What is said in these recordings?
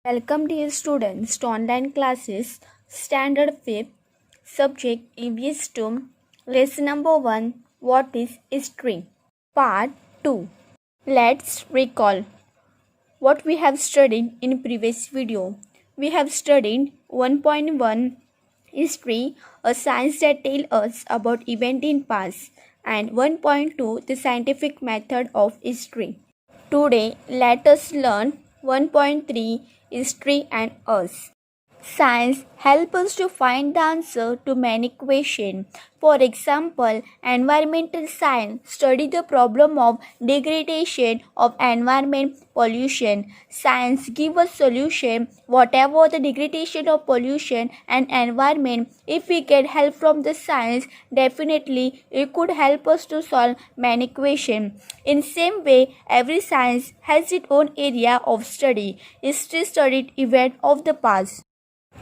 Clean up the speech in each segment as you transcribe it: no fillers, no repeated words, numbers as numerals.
Welcome dear students to online classes, Standard 5th, subject EVS 2, lesson number 1, what is history? Part 2. Let's recall what we have studied in previous video. We have studied 1.1 history, a science that tells us about event in past, and 1.2 the scientific method of history. Today, let us learn 1.3 History and Us. Science helps us to find the answer to many questions. For example, environmental science study the problem of degradation of environment pollution. Science give us solution whatever the degradation of pollution and environment. If we get help from the science, definitely it could help us to solve many questions. In same way, every science has its own area of study. History studied event of the past.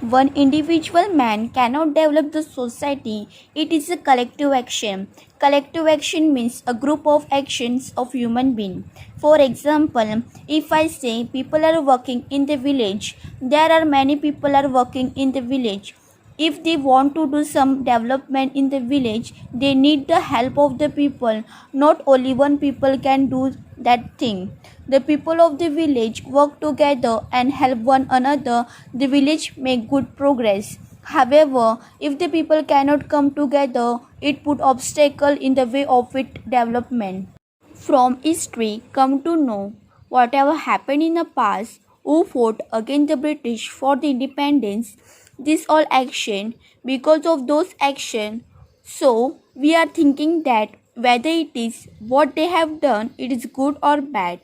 One individual man cannot develop the society. It is a collective action. Collective action means a group of actions of human beings. For example, if I say people are working in the village, there are many people are working in the village. If they want to do some development in the village, they need the help of the people. Not only one people can do that thing. The people of the village work together and help one another. The village make good progress. However, if the people cannot come together, it put obstacle in the way of its development. From history, come to know whatever happened in the past, who fought against the British for the independence, this all action, because of those action. So we are thinking that whether it is what they have done, it is good or bad,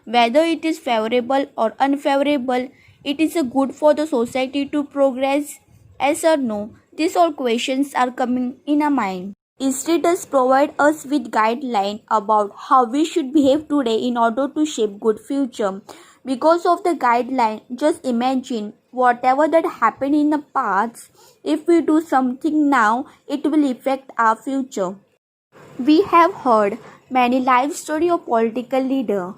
whether it is favorable or unfavorable, it is a good for the society to progress, yes or no. These all questions are coming in our mind. History does provide us with guidelines about how we should behave today in order to shape good future. Because of the guideline, just imagine whatever that happened in the past, if we do something now, it will affect our future. We have heard many life story of political leader.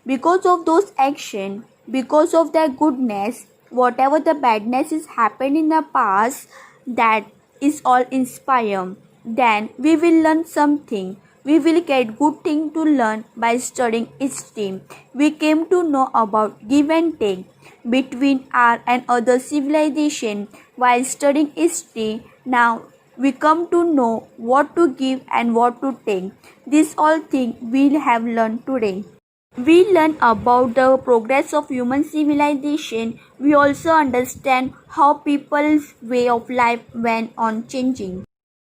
Because of those actions, because of their goodness, whatever the badness is happened in the past, that is all inspire. Then we will learn something. We will get good thing to learn by studying history. We came to know about give and take between our and other civilization while studying history. Now we come to know what to give and what to take. This all thing we have learned today. We learn about the progress of human civilization. We also understand how people's way of life went on changing.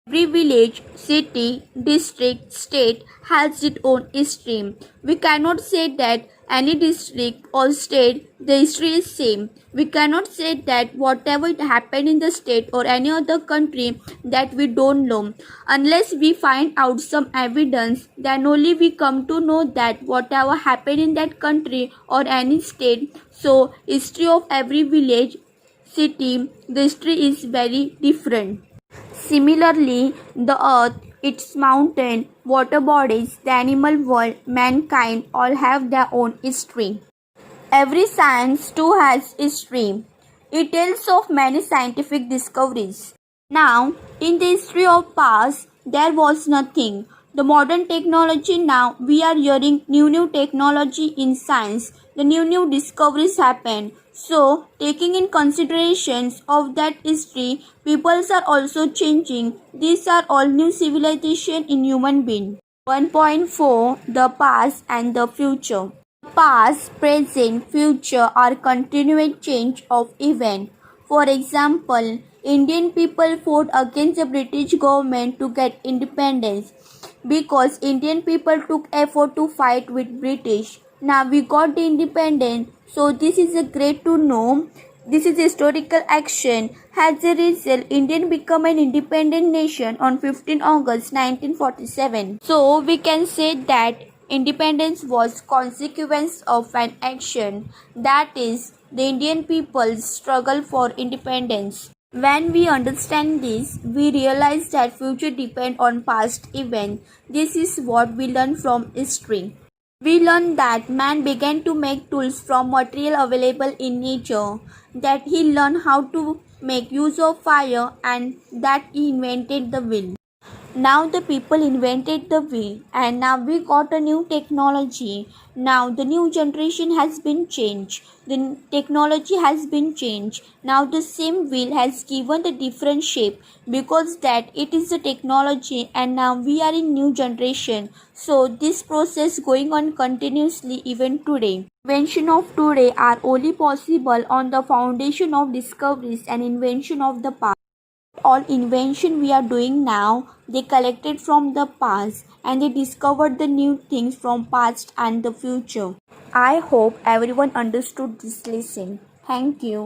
Every village, city, district, state has its own history. We cannot say that any district or state, the history is same. We cannot say that whatever it happened in the state or any other country that we don't know. Unless we find out some evidence, then only we come to know that whatever happened in that country or any state. So history of every village, city, the history is very different. Similarly, the earth, its mountain, water bodies, the animal world, mankind all have their own history. Every science too has history. It tells of many scientific discoveries. Now, in the history of past, there was nothing. The modern technology now, we are hearing new technology in science. The new discoveries happen. So, taking in considerations of that history, peoples are also changing. These are all new civilization in human being. 1.4 The past and the future. Past, present, future are continuous change of event. For example, Indian people fought against the British government to get independence because Indian people took effort to fight with British. Now we got the independence, so this is a great to know. This is historical action. As a result, India became an independent nation on 15 August 1947. So we can say that independence was consequence of an action, that is, the Indian people's struggle for independence. When we understand this, we realize that future depends on past events. This is what we learn from history. We learned that man began to make tools from material available in nature, that he learned how to make use of fire, and that he invented the wheel. Now the people invented the wheel, and now we got a new technology. Now the new generation has been changed. The technology has been changed. Now the same wheel has given the different shape because that it is the technology, and now we are in new generation. So this process going on continuously even today. Invention of today are only possible on the foundation of discoveries and invention of the past. All invention we are doing now, they collected from the past and they discovered the new things from past and the future. I hope everyone understood this lesson. Thank you.